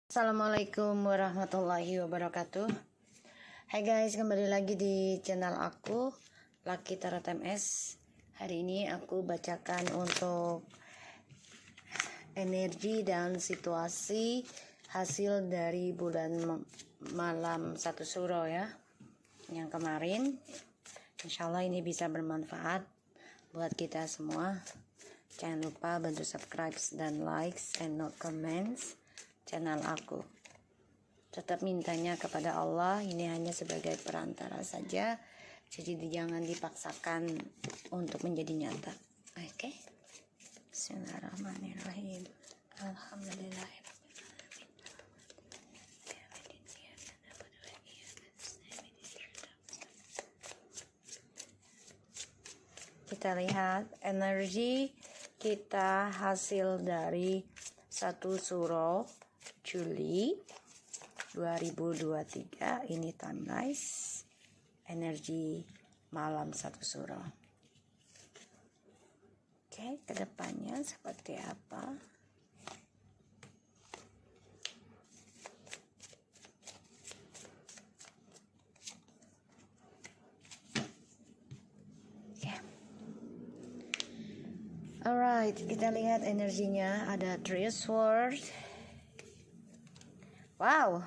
Assalamualaikum warahmatullahi wabarakatuh. Hai guys, kembali lagi di channel aku, Lucky Tarot MS. Hari ini aku bacakan untuk energi dan situasi hasil dari bulan malam 1 Suro ya, yang kemarin. Insya Allah ini bisa bermanfaat buat kita semua. Jangan lupa bantu subscribe dan likes and not comments channel aku. Tetap mintanya kepada Allah, ini hanya sebagai perantara saja, jadi jangan dipaksakan untuk menjadi nyata. Oke. Bismillahirrahmanirrahim. Alhamdulillahirrahmanirrahim. Kita lihat energi kita hasil dari 1 Suro Juli 2023. Ini timeless energi malam 1 Suro. Oke, kedepannya seperti apa? Alright, kita lihat energinya. Ada Three Swords. Wow,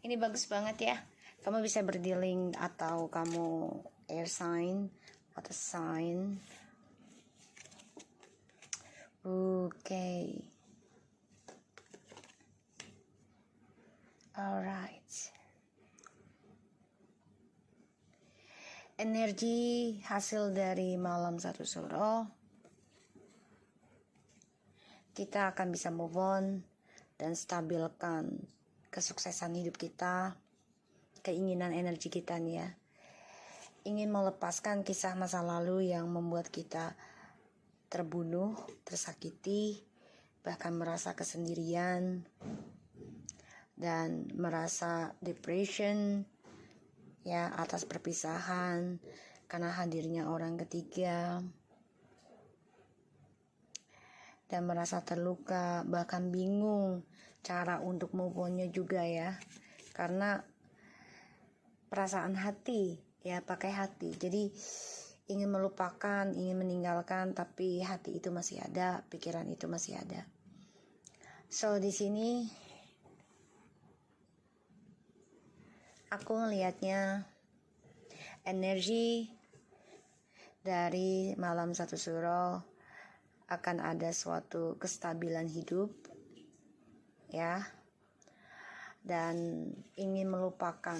ini bagus banget ya. Kamu bisa berdealing atau kamu air sign, water sign. Oke. Alright. Energi hasil dari malam 1 Suro, kita akan bisa move on dan stabilkan kesuksesan hidup kita, keinginan energi kita nih ya. Ingin melepaskan kisah masa lalu yang membuat kita terbunuh, tersakiti, bahkan merasa kesendirian dan merasa depression ya atas perpisahan karena hadirnya orang ketiga, dan merasa terluka, bahkan bingung cara untuk move on-nya juga ya, karena perasaan hati ya, pakai hati. Jadi ingin melupakan, ingin meninggalkan, tapi hati itu masih ada, pikiran itu masih ada. So di sini aku ngelihatnya energi dari malam 1 Suro akan ada suatu kestabilan hidup ya, dan ingin melupakan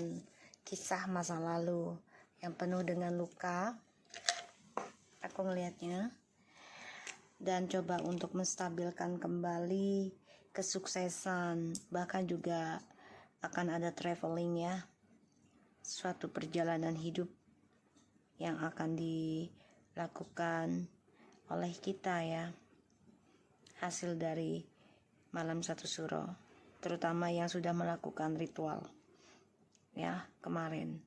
kisah masa lalu yang penuh dengan luka, aku ngelihatnya, dan coba untuk menstabilkan kembali kesuksesan. Bahkan juga akan ada traveling ya, suatu perjalanan hidup yang akan dilakukan oleh kita ya, hasil dari malam 1 Suro, terutama yang sudah melakukan ritual ya kemarin,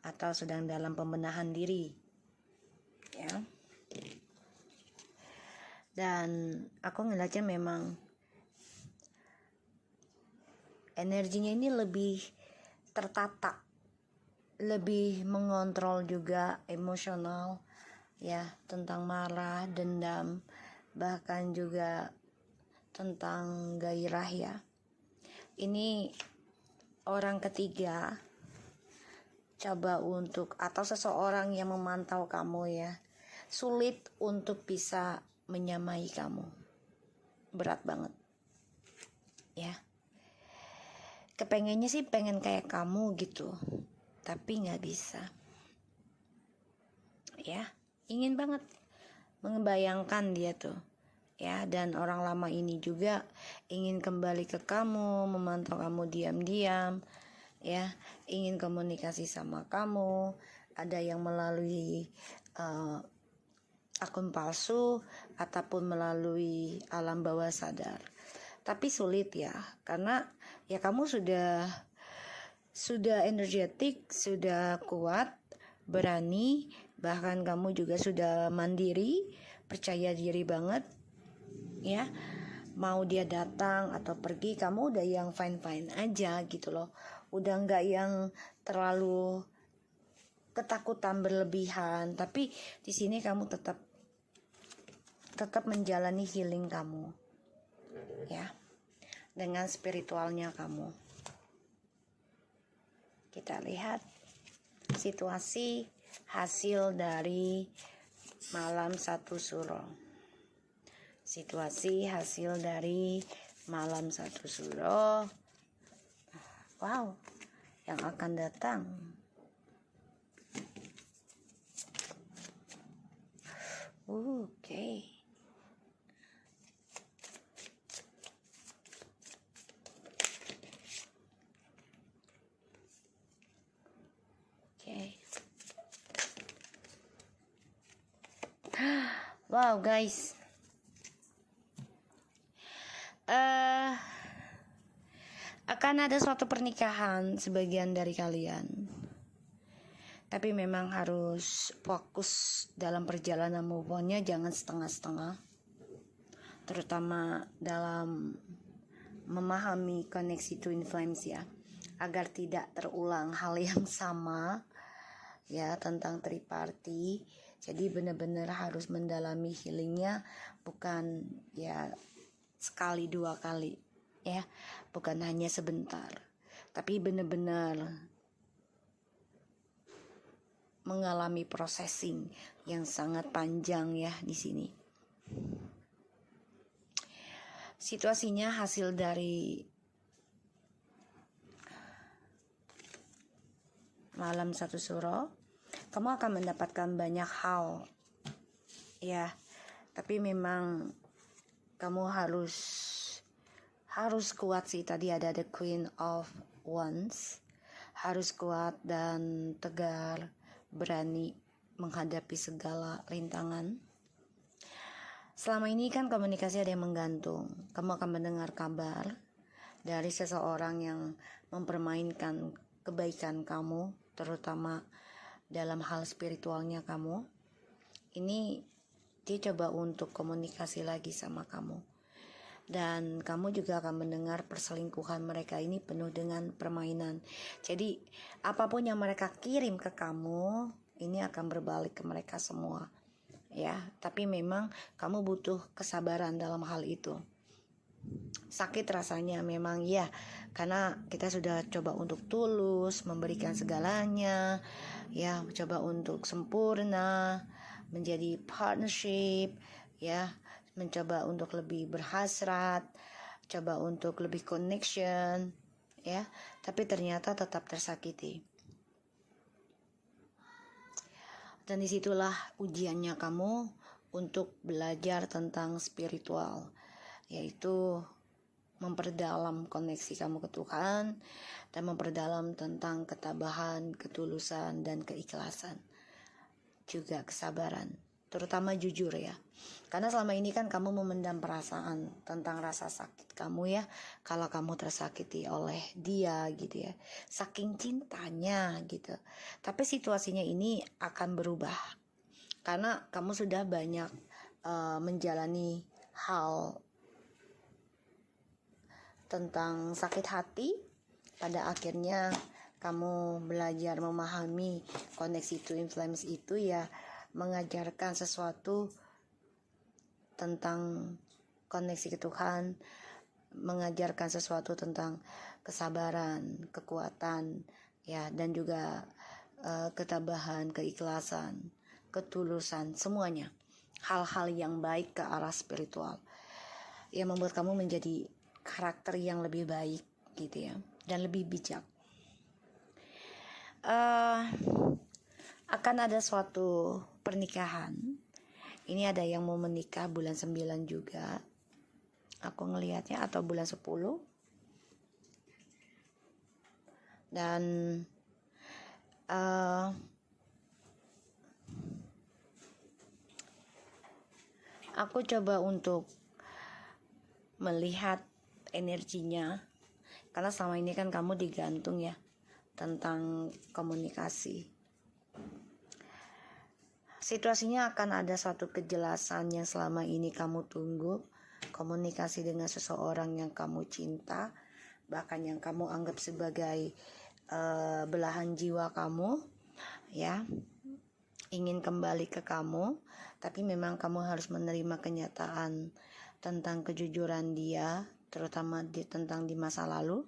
atau sedang dalam pembenahan diri ya. Dan aku ngeliatnya memang energinya ini lebih tertata, lebih mengontrol juga emosional ya, tentang marah, dendam, bahkan juga tentang gairah ya. Ini orang ketiga coba untuk, atau seseorang yang memantau kamu ya, sulit untuk bisa menyamai kamu, berat banget ya. Kepengennya sih pengen kayak kamu gitu, tapi nggak bisa ya. Ingin banget membayangkan dia tuh ya, dan orang lama ini juga ingin kembali ke kamu, memantau kamu diam-diam ya, ingin komunikasi sama kamu. Ada yang melalui akun palsu ataupun melalui alam bawah sadar, tapi sulit ya, karena ya kamu sudah energetik, sudah kuat, berani, bahkan kamu juga sudah mandiri, percaya diri banget ya, mau dia datang atau pergi, kamu udah yang fine-fine aja gitu loh. Udah nggak yang terlalu ketakutan berlebihan, tapi di sini kamu tetap menjalani healing kamu, ya, dengan spiritualnya kamu. Kita lihat situasi hasil dari malam 1 suro. Situasi hasil dari malam 1 suro. Wow, yang akan datang. Oke. Wow guys, akan ada suatu pernikahan sebagian dari kalian, tapi memang harus fokus dalam perjalanan move on-nya, jangan setengah-setengah, terutama dalam memahami koneksi twin flames ya, agar tidak terulang hal yang sama ya tentang triparty. Jadi benar-benar harus mendalami healingnya, bukan ya sekali 2 kali ya, bukan hanya sebentar, tapi benar-benar mengalami processing yang sangat panjang ya di sini. Situasinya hasil dari malam 1 suro, kamu akan mendapatkan banyak hal ya, tapi memang kamu harus kuat sih. Tadi ada the Queen of Wands, harus kuat dan tegar, berani menghadapi segala rintangan. Selama ini kan komunikasi ada yang menggantung. Kamu akan mendengar kabar dari seseorang yang mempermainkan kebaikan kamu, terutama dalam hal spiritualnya kamu. Ini dia coba untuk komunikasi lagi sama kamu, dan kamu juga akan mendengar perselingkuhan mereka ini penuh dengan permainan. Jadi apapun yang mereka kirim ke kamu, ini akan berbalik ke mereka semua ya. Tapi memang kamu butuh kesabaran dalam hal itu. Sakit rasanya memang ya, karena kita sudah coba untuk tulus memberikan segalanya ya, coba untuk sempurna menjadi partnership ya, mencoba untuk lebih berhasrat, coba untuk lebih connection ya, tapi ternyata tetap tersakiti. Dan disitulah ujiannya kamu untuk belajar tentang spiritual, yaitu memperdalam koneksi kamu ke Tuhan dan memperdalam tentang ketabahan, ketulusan, dan keikhlasan, juga kesabaran, terutama jujur ya. Karena selama ini kan kamu memendam perasaan tentang rasa sakit kamu ya, kalau kamu tersakiti oleh dia gitu ya, saking cintanya gitu. Tapi situasinya ini akan berubah karena kamu sudah banyak menjalani hal tentang sakit hati. Pada akhirnya kamu belajar memahami koneksi twin flames itu ya, mengajarkan sesuatu tentang koneksi ke Tuhan, mengajarkan sesuatu tentang kesabaran, kekuatan ya, dan juga ketabahan, keikhlasan, ketulusan, semuanya hal-hal yang baik ke arah spiritual yang membuat kamu menjadi karakter yang lebih baik gitu ya, dan lebih bijak. Akan ada suatu pernikahan. Ini ada yang mau menikah bulan 9 juga, aku ngelihatnya, atau bulan 10. Dan aku coba untuk melihat energinya, karena selama ini kan kamu digantung ya tentang komunikasi. Situasinya akan ada suatu kejelasan yang selama ini kamu tunggu, komunikasi dengan seseorang yang kamu cinta, bahkan yang kamu anggap sebagai belahan jiwa kamu, ya, ingin kembali ke kamu, tapi memang kamu harus menerima kenyataan tentang kejujuran dia, terutama tentang di masa lalu,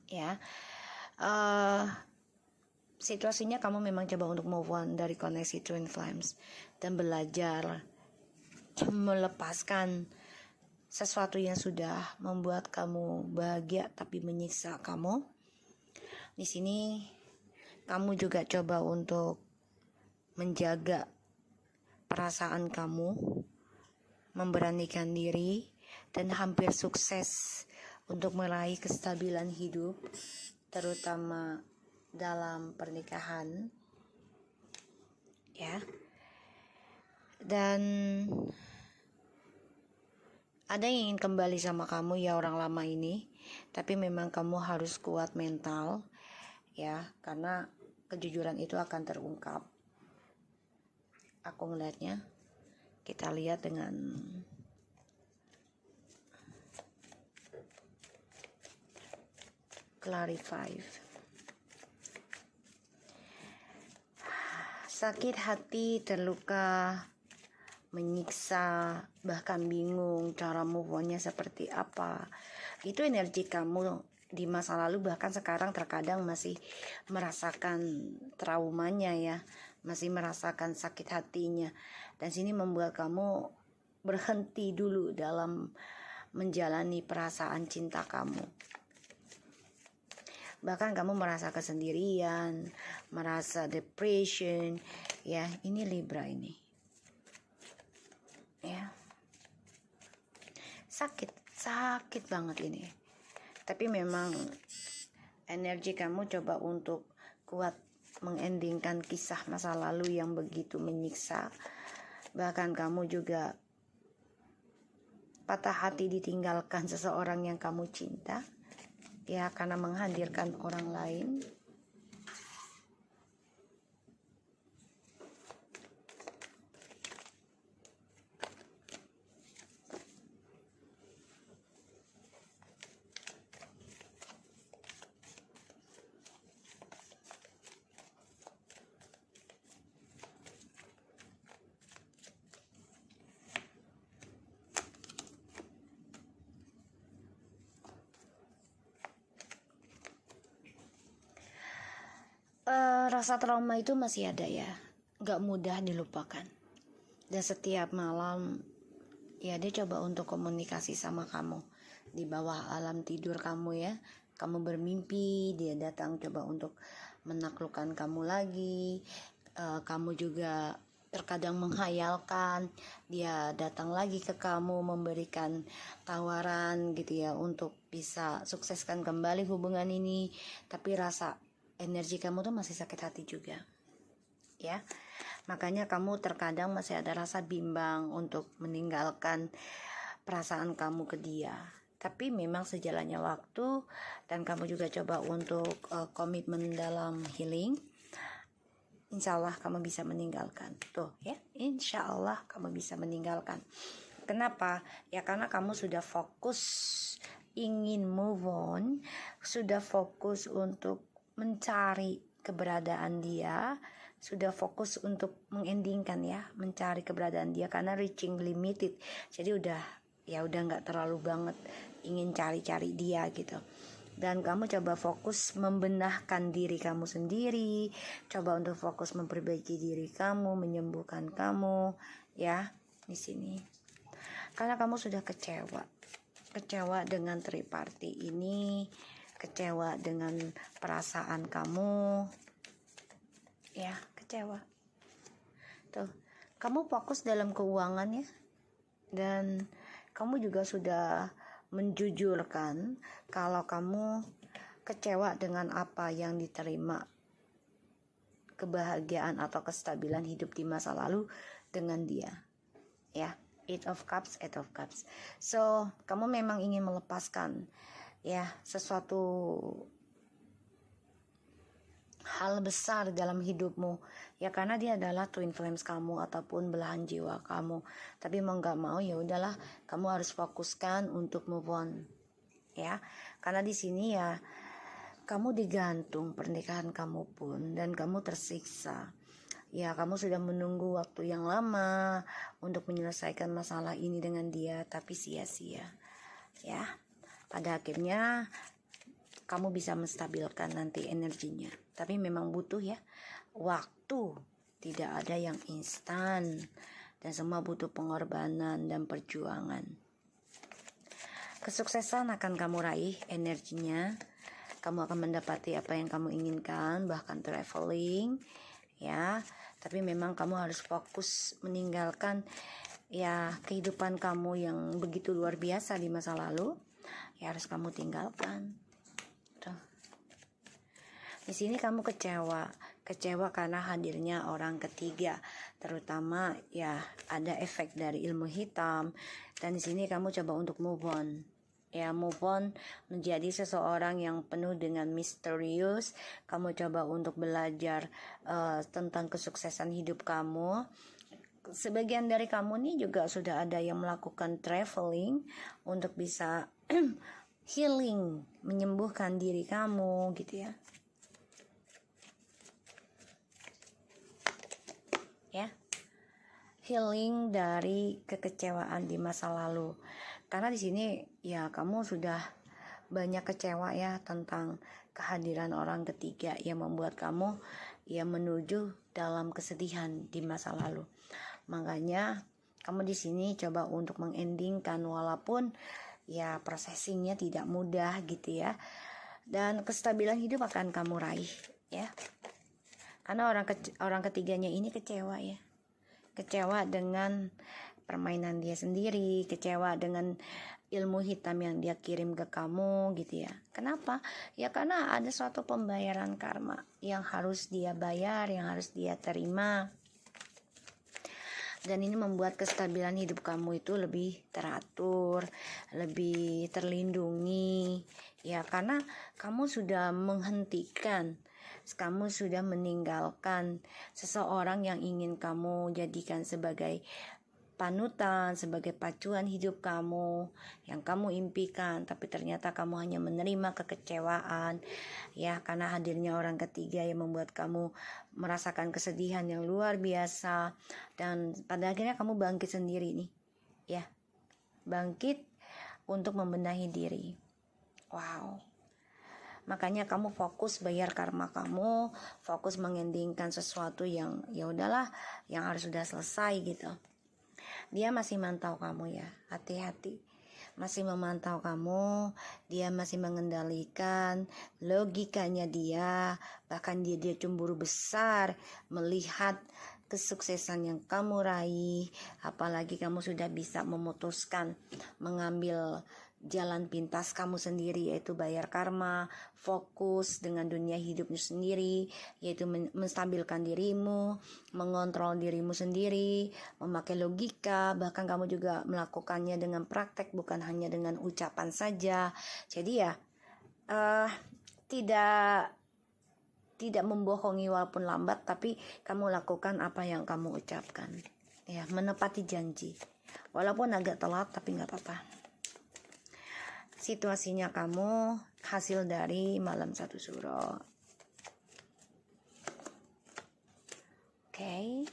ya. Situasinya kamu memang coba untuk move on dari koneksi twin flames dan belajar melepaskan sesuatu yang sudah membuat kamu bahagia tapi menyiksa kamu. Di sini kamu juga coba untuk menjaga perasaan kamu, memberanikan diri, dan hampir sukses untuk meraih kestabilan hidup, terutama dalam pernikahan, ya. Dan ada yang ingin kembali sama kamu, ya, orang lama ini, tapi memang kamu harus kuat mental, ya, karena kejujuran itu akan terungkap. Aku ngelihatnya, kita lihat dengan clarify. Sakit hati, terluka, menyiksa, bahkan bingung cara move on-nya seperti apa. Itu energi kamu di masa lalu, bahkan sekarang terkadang masih merasakan traumanya, ya, masih merasakan sakit hatinya. Dan sini membuat kamu berhenti dulu dalam menjalani perasaan cinta kamu. Bahkan kamu merasa kesendirian, merasa depression, ya. Ini Libra ini, ya. Sakit banget ini. Tapi memang energi kamu coba untuk kuat mengendingkan kisah masa lalu yang begitu menyiksa. Bahkan kamu juga patah hati ditinggalkan seseorang yang kamu cinta, ya, karena menghadirkan orang lain. Rasa trauma itu masih ada, ya, gak mudah dilupakan. Dan setiap malam, ya, dia coba untuk komunikasi sama kamu di bawah alam tidur kamu, ya. Kamu bermimpi, dia datang coba untuk menaklukkan kamu lagi. Kamu juga terkadang menghayalkan dia datang lagi ke kamu, memberikan tawaran gitu, ya, untuk bisa sukseskan kembali hubungan ini. Tapi rasa energi kamu tuh masih sakit hati juga, ya. Makanya kamu terkadang masih ada rasa bimbang untuk meninggalkan perasaan kamu ke dia. Tapi memang sejalannya waktu dan kamu juga coba untuk komitmen dalam healing, insya Allah kamu bisa meninggalkan. Tuh, ya, insya Allah kamu bisa meninggalkan. Kenapa? Ya, karena kamu sudah fokus ingin move on, sudah fokus untuk mencari keberadaan dia, sudah fokus untuk mengendingkan, ya, mencari keberadaan dia karena reaching limited. Jadi udah nggak terlalu banget ingin cari-cari dia gitu. Dan kamu coba fokus membenahkan diri kamu sendiri, coba untuk fokus memperbaiki diri kamu, menyembuhkan kamu, ya, di sini. Karena kamu sudah kecewa dengan triparty ini, kecewa dengan perasaan kamu, ya, kecewa. Tuh, kamu fokus dalam keuangannya dan kamu juga sudah menjujurkan kalau kamu kecewa dengan apa yang diterima, kebahagiaan atau kestabilan hidup di masa lalu dengan dia, ya. Eight of Cups. So, kamu memang ingin melepaskan, ya, sesuatu hal besar dalam hidupmu ya, karena dia adalah twin flames kamu ataupun belahan jiwa kamu. Tapi mau nggak mau ya udahlah, kamu harus fokuskan untuk move on ya, karena di sini ya kamu digantung pernikahan kamu pun, dan kamu tersiksa ya. Kamu sudah menunggu waktu yang lama untuk menyelesaikan masalah ini dengan dia, tapi sia-sia ya. Pada akhirnya kamu bisa menstabilkan nanti energinya, tapi memang butuh ya waktu. Tidak ada yang instan, dan semua butuh pengorbanan dan perjuangan. Kesuksesan akan kamu raih energinya. Kamu akan mendapati apa yang kamu inginkan, bahkan traveling ya. Tapi memang kamu harus fokus meninggalkan ya kehidupan kamu yang begitu luar biasa di masa lalu. Ya harus kamu tinggalkan. Tuh. Di sini kamu kecewa karena hadirnya orang ketiga, terutama ya ada efek dari ilmu hitam. Dan di sini kamu coba untuk move on. Ya, move on menjadi seseorang yang penuh dengan misterius. Kamu coba untuk belajar tentang kesuksesan hidup kamu. Sebagian dari kamu nih juga sudah ada yang melakukan traveling untuk bisa healing, menyembuhkan diri kamu gitu ya. Ya, healing dari kekecewaan di masa lalu. Karena di sini ya kamu sudah banyak kecewa ya tentang kehadiran orang ketiga yang membuat kamu ya menuju dalam kesedihan di masa lalu. Makanya kamu di sini coba untuk mengendingkan, walaupun ya processingnya tidak mudah gitu ya. Dan kestabilan hidup akan kamu raih ya. Karena orang ketiganya ini kecewa ya. Kecewa dengan permainan dia sendiri, kecewa dengan ilmu hitam yang dia kirim ke kamu gitu ya. Kenapa? Ya karena ada suatu pembayaran karma yang harus dia bayar, yang harus dia terima. Dan ini membuat kestabilan hidup kamu itu lebih teratur, lebih terlindungi ya, karena kamu sudah menghentikan, kamu sudah meninggalkan seseorang yang ingin kamu jadikan sebagai panutan, sebagai pacuan hidup kamu yang kamu impikan. Tapi ternyata kamu hanya menerima kekecewaan ya, karena hadirnya orang ketiga yang membuat kamu merasakan kesedihan yang luar biasa. Dan pada akhirnya kamu bangkit sendiri nih ya, bangkit untuk membenahi diri. Wow. Makanya kamu fokus bayar karma kamu, fokus mengendingkan sesuatu yang ya udahlah, yang harus sudah selesai gitu. Dia masih mantau kamu ya, hati-hati. Masih memantau kamu, dia masih mengendalikan logikanya dia. Bahkan dia cemburu besar melihat kesuksesan yang kamu raih. Apalagi kamu sudah bisa memutuskan mengambil jalan pintas kamu sendiri, yaitu bayar karma, fokus dengan dunia hidupmu sendiri, yaitu menstabilkan dirimu, mengontrol dirimu sendiri, memakai logika. Bahkan kamu juga melakukannya dengan praktek, bukan hanya dengan ucapan saja. Jadi ya tidak membohongi walaupun lambat, tapi kamu lakukan apa yang kamu ucapkan ya, menepati janji walaupun agak telat, tapi gak apa-apa. Situasinya kamu hasil dari malam satu suro. Oke.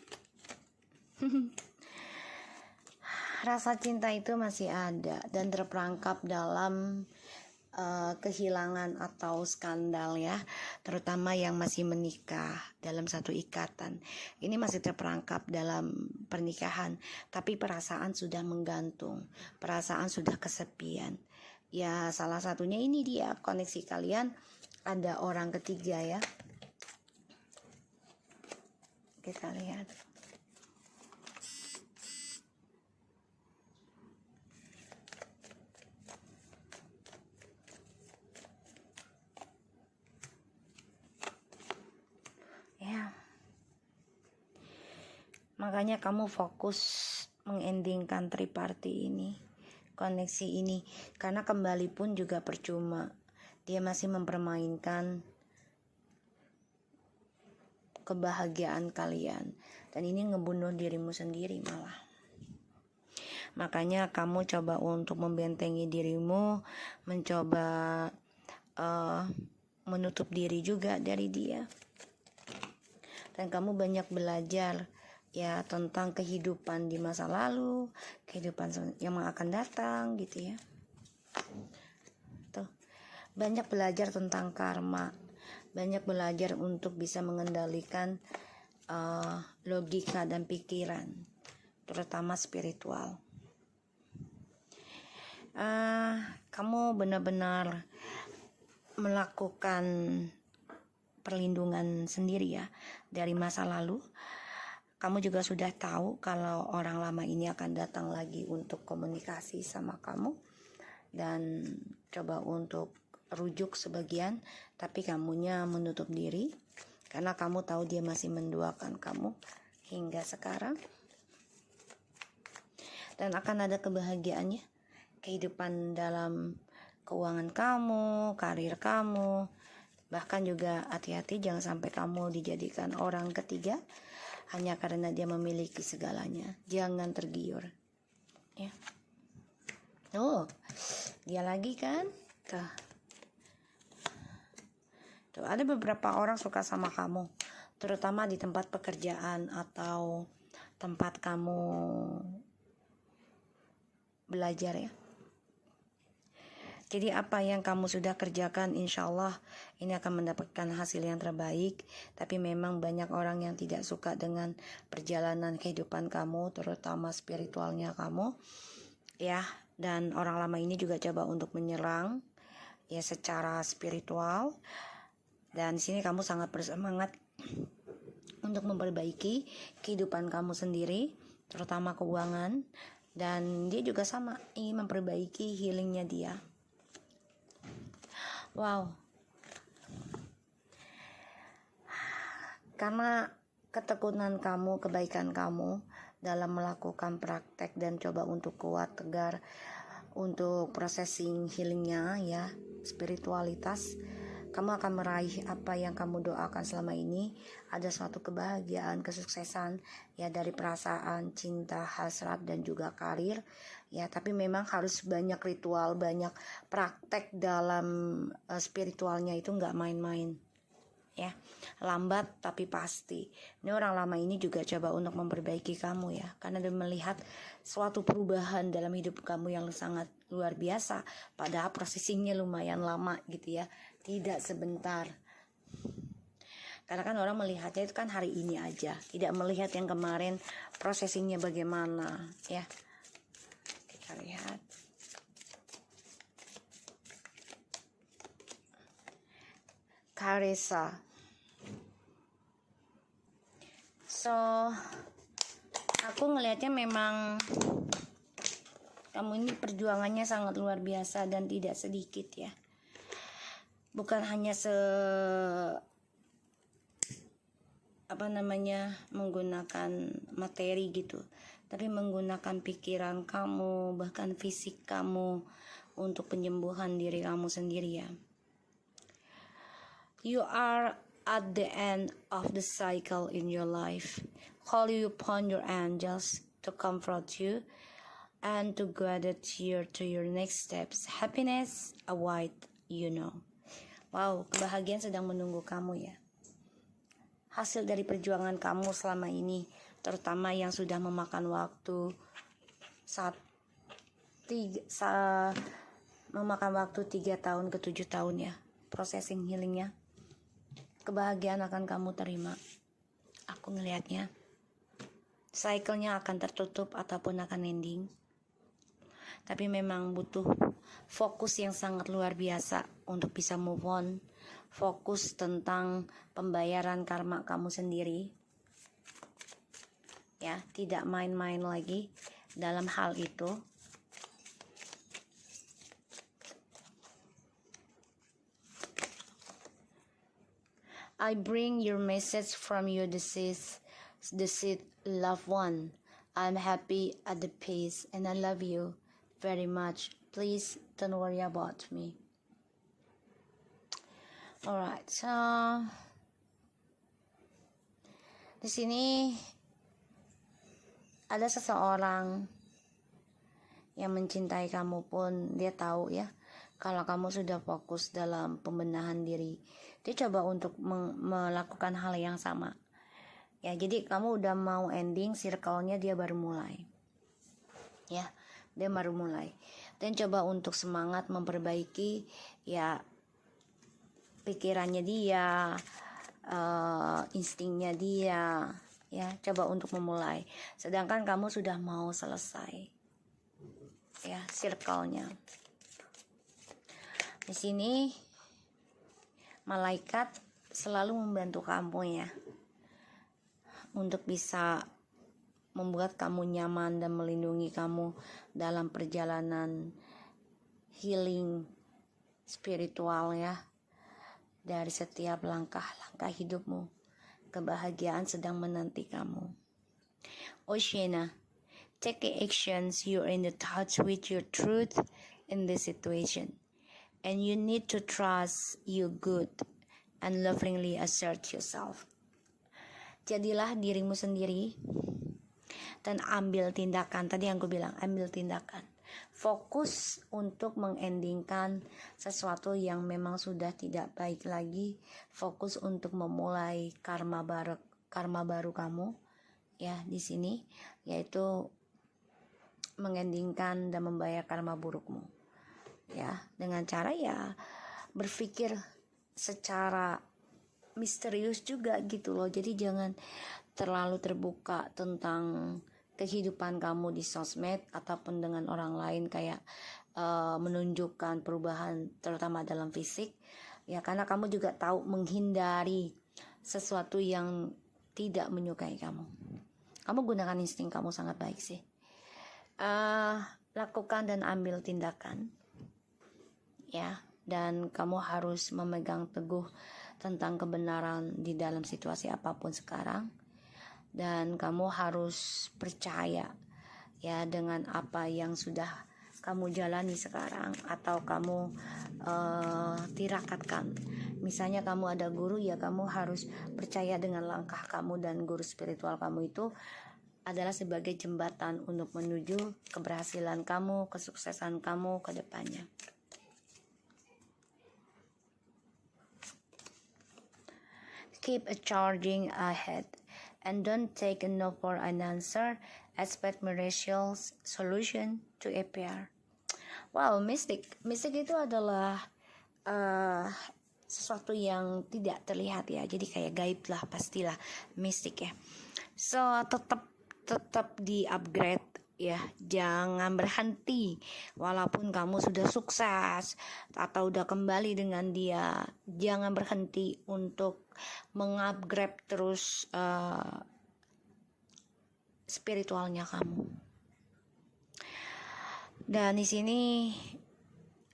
Rasa cinta itu masih ada dan terperangkap dalam kehilangan atau skandal ya, terutama yang masih menikah dalam satu ikatan. Ini masih terperangkap dalam pernikahan, tapi perasaan sudah menggantung, perasaan sudah kesepian. Ya salah satunya ini dia, koneksi kalian ada orang ketiga ya. Kita lihat. Ya. Makanya kamu fokus mengendingkan triparty ini, koneksi ini, karena kembali pun juga percuma. Dia masih mempermainkan kebahagiaan kalian. Dan ini ngebunuh dirimu sendiri malah. Makanya kamu coba untuk membentengi dirimu, mencoba menutup diri juga dari dia. Dan kamu banyak belajar ya tentang kehidupan di masa lalu, kehidupan yang akan datang gitu ya. Tuh. Banyak belajar tentang karma, banyak belajar untuk bisa mengendalikan logika dan pikiran, terutama spiritual. Kamu benar-benar melakukan perlindungan sendiri ya dari masa lalu. Kamu juga sudah tahu kalau orang lama ini akan datang lagi untuk komunikasi sama kamu, dan coba untuk rujuk sebagian, tapi kamunya menutup diri karena kamu tahu dia masih mendoakan kamu hingga sekarang. Dan akan ada kebahagiaannya, kehidupan dalam keuangan kamu, karir kamu. Bahkan juga hati-hati jangan sampai kamu dijadikan orang ketiga hanya karena dia memiliki segalanya. Jangan tergiur ya. Oh, dia lagi kan? Tuh, ada beberapa orang suka sama kamu, terutama di tempat pekerjaan atau tempat kamu belajar ya. Jadi apa yang kamu sudah kerjakan, insya Allah ini akan mendapatkan hasil yang terbaik. Tapi memang banyak orang yang tidak suka dengan perjalanan kehidupan kamu, terutama spiritualnya kamu ya. Dan orang lama ini juga coba untuk menyerang ya secara spiritual. Dan di sini kamu sangat bersemangat untuk memperbaiki kehidupan kamu sendiri, terutama keuangan. Dan dia juga sama, ingin memperbaiki healingnya dia. Wow. Karena ketekunan kamu, kebaikan kamu dalam melakukan praktek dan coba untuk kuat, tegar untuk processing healingnya ya, spiritualitas, kamu akan meraih apa yang kamu doakan selama ini. Ada suatu kebahagiaan, kesuksesan ya dari perasaan, cinta, hasrat dan juga karir ya. Tapi memang harus banyak ritual, banyak praktek dalam spiritualnya, itu nggak main-main ya. Lambat tapi pasti. Ini orang lama ini juga coba untuk memperbaiki kamu ya, karena dia melihat suatu perubahan dalam hidup kamu yang sangat luar biasa. Padahal processingnya lumayan lama gitu ya, tidak sebentar. Karena kan orang melihatnya itu kan hari ini aja, tidak melihat yang kemarin processingnya bagaimana ya. Kita lihat. Karesa. So, aku ngelihatnya memang kamu ini perjuangannya sangat luar biasa dan tidak sedikit ya. Bukan hanya menggunakan materi gitu, tapi menggunakan pikiran kamu, bahkan fisik kamu untuk penyembuhan diri kamu sendiri ya. You are at the end of the cycle in your life. Call you upon your angels to comfort you and to guide you to your next steps. Happiness await you know. Wow, kebahagiaan sedang menunggu kamu ya. Hasil dari perjuangan kamu selama ini, terutama yang sudah memakan waktu 3 tahun ke 7 tahun ya, processing healingnya. Kebahagiaan akan kamu terima. Aku ngelihatnya cycle-nya akan tertutup ataupun akan ending. Tapi memang butuh fokus yang sangat luar biasa untuk bisa move on. Fokus tentang pembayaran karma kamu sendiri. Ya, tidak main-main lagi dalam hal itu. I bring your message from your deceased loved one. I'm happy at the peace and I love you very much. Please don't worry about me. Alright, so Di sini ada seseorang yang mencintai kamu pun dia tahu ya kalau kamu sudah fokus dalam pembenahan diri. Dia coba untuk melakukan hal yang sama. Ya, jadi kamu udah mau ending circle-nya, dia baru mulai. Ya, dia baru mulai. Dan coba untuk semangat memperbaiki ya pikirannya dia, instingnya dia, ya coba untuk memulai. Sedangkan kamu sudah mau selesai, ya circle-nya. Di sini malaikat selalu membantu kamu ya, untuk bisa membuat kamu nyaman dan melindungi kamu dalam perjalanan healing spiritual ya. Dari setiap langkah-langkah hidupmu, kebahagiaan sedang menanti kamu. Oceana, take the actions. You're in the touch with your truth in this situation, and you need to trust you good and lovingly assert yourself. Jadilah dirimu sendiri dan ambil tindakan. Tadi yang aku bilang, ambil tindakan. Fokus untuk mengendingkan sesuatu yang memang sudah tidak baik lagi. Fokus untuk memulai karma baru kamu ya di sini, yaitu mengendingkan dan membayar karma burukmu ya, dengan cara ya berpikir secara misterius juga gitu loh. Jadi jangan terlalu terbuka tentang kehidupan kamu di sosmed ataupun dengan orang lain, kayak menunjukkan perubahan terutama dalam fisik ya, karena kamu juga tahu menghindari sesuatu yang tidak menyukai kamu. Kamu gunakan insting kamu sangat baik sih. Lakukan dan ambil tindakan ya, dan kamu harus memegang teguh tentang kebenaran di dalam situasi apapun sekarang. Dan kamu harus percaya ya dengan apa yang sudah kamu jalani sekarang atau kamu tirakatkan. Misalnya kamu ada guru ya, kamu harus percaya dengan langkah kamu, dan guru spiritual kamu itu adalah sebagai jembatan untuk menuju keberhasilan kamu, kesuksesan kamu ke depannya. Keep charging ahead. And don't take a no for an answer. Expect miraculous solution to appear. Wow, mystic itu adalah sesuatu yang tidak terlihat ya. Jadi kayak gaib lah, pastilah mystic ya. So tetap di upgrade ya. Jangan berhenti walaupun kamu sudah sukses atau udah kembali dengan dia. Jangan berhenti untuk mengupgrade terus spiritualnya kamu. Dan di sini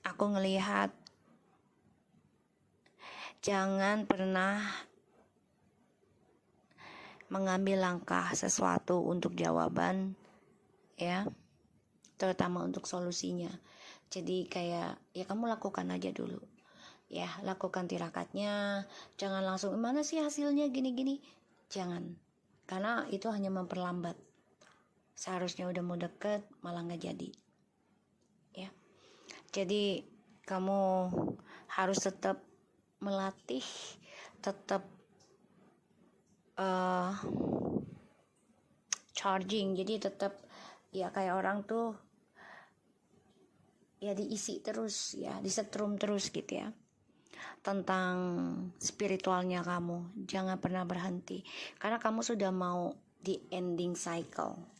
aku ngelihat jangan pernah mengambil langkah sesuatu untuk jawaban ya, terutama untuk solusinya. Jadi kayak ya kamu lakukan aja dulu ya, lakukan tirakatnya. Jangan langsung mana sih hasilnya gini-gini, jangan, karena itu hanya memperlambat. Seharusnya udah mau deket malah nggak jadi ya. Jadi kamu harus tetap melatih, tetap charging. Jadi tetap ya kayak orang tuh ya diisi terus ya, disetrum terus gitu ya tentang spiritualnya kamu. Jangan pernah berhenti karena kamu sudah mau di ending cycle.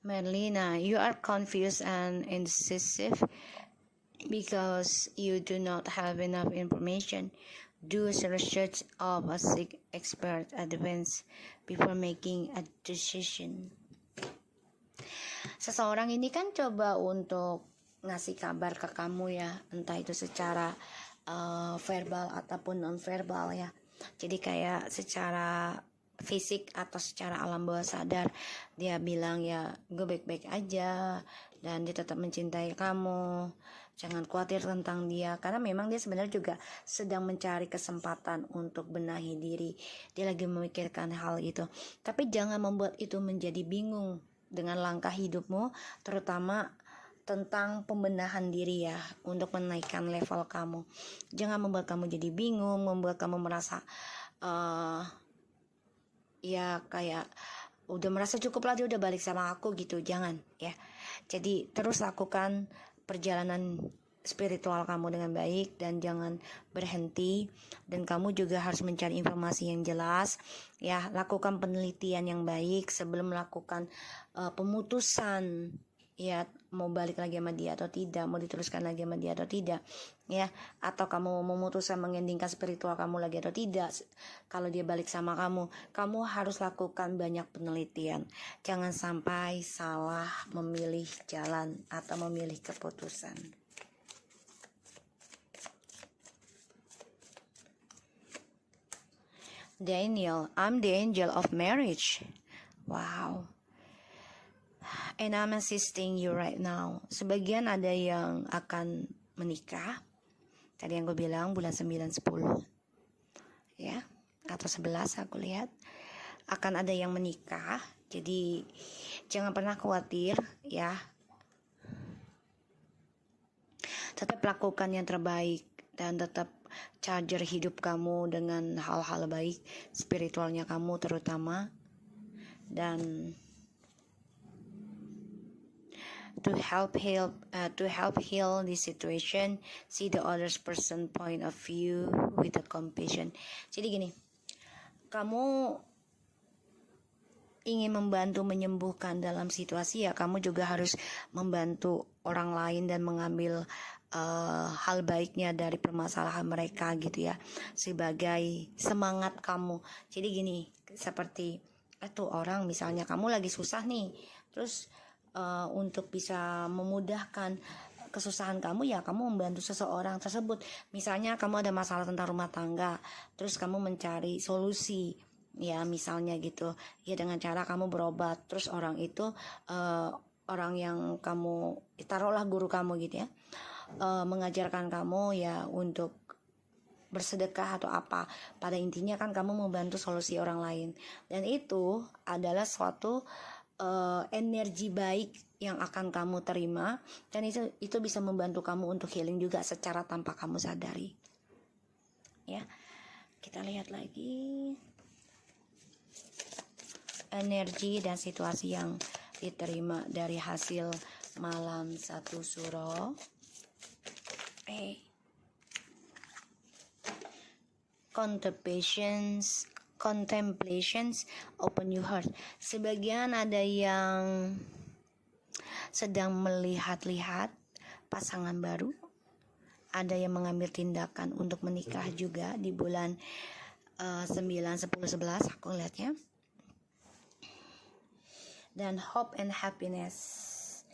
Merlina, you are confused and indecisive because you do not have enough information. Do research of a seek expert advice before making a decision. Seseorang ini kan coba untuk ngasih kabar ke kamu ya, entah itu secara verbal ataupun non verbal ya. Jadi kayak secara fisik atau secara alam bawah sadar dia bilang ya gue baik-baik aja dan dia tetap mencintai kamu. Jangan khawatir tentang dia, karena memang dia sebenarnya juga sedang mencari kesempatan untuk benahi diri. Dia lagi memikirkan hal itu. Tapi jangan membuat itu menjadi bingung dengan langkah hidupmu, terutama tentang pembenahan diri ya, untuk menaikkan level kamu. Jangan membuat kamu jadi bingung, membuat kamu merasa ya kayak udah merasa cukup lah dia udah balik sama aku gitu. Jangan ya. Jadi terus lakukan perjalanan spiritual kamu dengan baik dan jangan berhenti. Dan kamu juga harus mencari informasi yang jelas ya. Lakukan penelitian yang baik sebelum melakukan pemutusan ya, mau balik lagi sama dia atau tidak, mau diteruskan lagi sama dia atau tidak ya, atau kamu memutuskan mengendingkan spiritual kamu lagi atau tidak. Kalau dia balik sama kamu harus lakukan banyak penelitian. Jangan sampai salah memilih jalan atau memilih keputusan. Daniel, I'm the angel of marriage. Wow. And I'm assisting you right now. Sebagian ada yang akan menikah. Tadi yang gue bilang bulan 9-10 ya, atau 11 aku lihat akan ada yang menikah. Jadi jangan pernah khawatir ya. Tetap lakukan yang terbaik dan tetap charger hidup kamu dengan hal-hal baik, spiritualnya kamu terutama. Dan to help heal this situation, see the other person point of view with a compassion. Jadi gini, kamu ingin membantu menyembuhkan dalam situasi ya, kamu juga harus membantu orang lain dan mengambil hal baiknya dari permasalahan mereka gitu ya, sebagai semangat kamu. Jadi gini, seperti itu orang misalnya kamu lagi susah nih, terus untuk bisa memudahkan kesusahan kamu ya, kamu membantu seseorang tersebut. Misalnya kamu ada masalah tentang rumah tangga, terus kamu mencari solusi ya, misalnya gitu ya, dengan cara kamu berobat. Terus orang itu orang yang kamu taruhlah guru kamu gitu ya, mengajarkan kamu ya untuk bersedekah atau apa. Pada intinya kan kamu membantu solusi orang lain, dan itu adalah suatu energi baik yang akan kamu terima, dan itu bisa membantu kamu untuk healing juga secara tanpa kamu sadari ya. Kita lihat lagi energi dan situasi yang diterima dari hasil malam 1 suro. Contemplations, open your heart. Sebagian ada yang sedang melihat-lihat pasangan baru, ada yang mengambil tindakan untuk menikah juga di bulan 9, 10, 11 aku lihatnya. Dan hope and happiness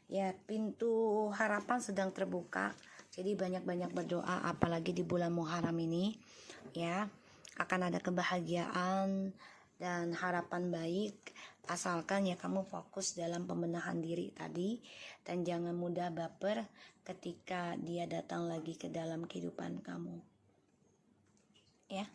ya, pintu harapan sedang terbuka. Jadi banyak-banyak berdoa, apalagi di bulan Muharram ini ya. Akan ada kebahagiaan dan harapan baik, asalkan ya kamu fokus dalam pembenahan diri tadi, dan jangan mudah baper ketika dia datang lagi ke dalam kehidupan kamu ya.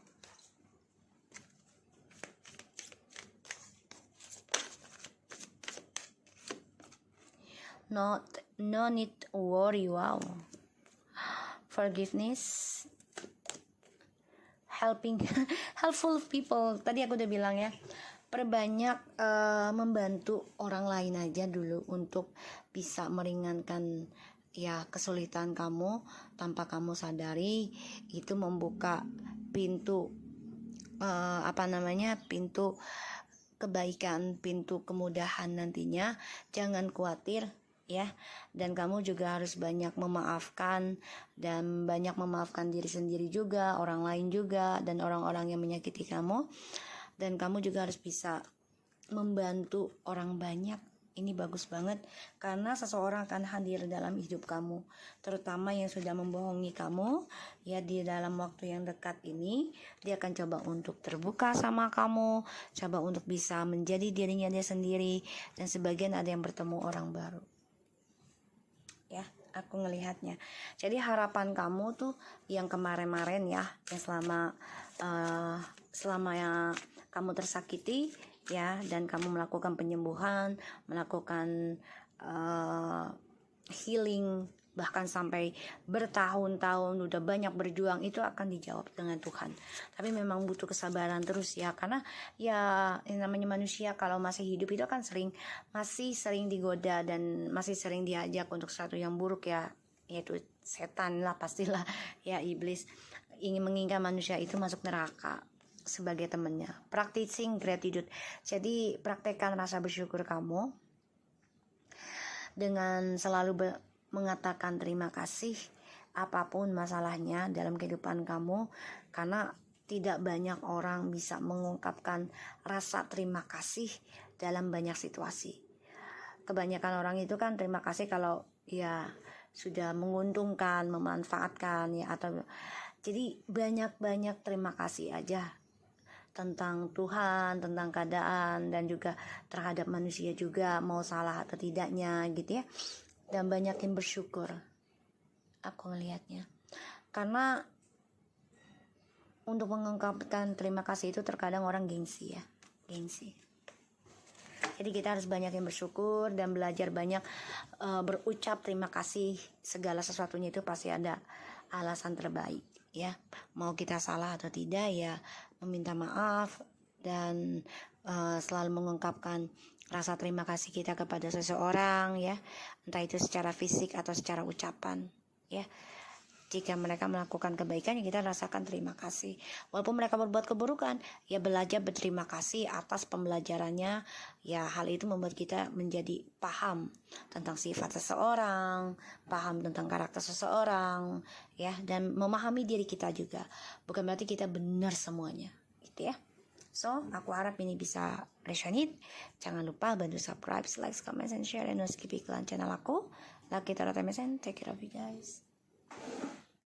No need to worry. Wow. Forgiveness, helpful people. Tadi aku udah bilang ya, perbanyak membantu orang lain aja dulu untuk bisa meringankan ya kesulitan kamu tanpa kamu sadari. Itu membuka pintu pintu kebaikan, pintu kemudahan nantinya. Jangan khawatir ya, dan kamu juga harus banyak memaafkan, dan banyak memaafkan diri sendiri juga, orang lain juga, dan orang-orang yang menyakiti kamu. Dan kamu juga harus bisa membantu orang banyak Ini bagus banget karena seseorang akan hadir dalam hidup kamu, terutama yang sudah membohongi kamu ya. Di dalam waktu yang dekat ini dia akan coba untuk terbuka sama kamu, coba untuk bisa menjadi dirinya dia sendiri, dan sebagian ada yang bertemu orang baru ya, aku ngelihatnya. Jadi harapan kamu tuh yang kemarin-kemarin ya, yang selama yang kamu tersakiti ya, dan kamu melakukan penyembuhan, melakukan healing, bahkan sampai bertahun-tahun udah banyak berjuang, itu akan dijawab dengan Tuhan. Tapi memang butuh kesabaran terus ya, karena ya yang namanya manusia kalau masih hidup itu kan masih sering digoda dan masih sering diajak untuk sesuatu yang buruk ya, yaitu setan lah pastilah ya, iblis ingin menginginkan manusia itu masuk neraka sebagai temannya. Practicing gratitude, jadi praktekkan rasa bersyukur kamu dengan selalu mengatakan terima kasih apapun masalahnya dalam kehidupan kamu, karena tidak banyak orang bisa mengungkapkan rasa terima kasih dalam banyak situasi. Kebanyakan orang itu kan terima kasih kalau ya sudah menguntungkan, memanfaatkan ya, atau jadi banyak-banyak terima kasih aja tentang Tuhan, tentang keadaan, dan juga terhadap manusia juga, mau salah atau tidaknya gitu ya. Dan banyakin bersyukur, aku melihatnya. Karena untuk mengungkapkan terima kasih itu terkadang orang gengsi ya, gengsi. Jadi kita harus banyakin bersyukur dan belajar banyak berucap terima kasih. Segala sesuatunya itu pasti ada alasan terbaik ya. Mau kita salah atau tidak ya, meminta maaf dan selalu mengungkapkan rasa terima kasih kita kepada seseorang ya, entah itu secara fisik atau secara ucapan ya. Jika mereka melakukan kebaikan, ya kita rasakan terima kasih. Walaupun mereka berbuat keburukan, ya belajar berterima kasih atas pembelajarannya. Ya hal itu membuat kita menjadi paham tentang sifat seseorang, paham tentang karakter seseorang, ya, dan memahami diri kita juga. Bukan berarti kita benar semuanya, gitu ya. So, aku harap ini bisa resonate. Jangan lupa bantu subscribe, like, comment, and share, dan skip iklan channel aku. Laki Tarot MSN, take care of you guys.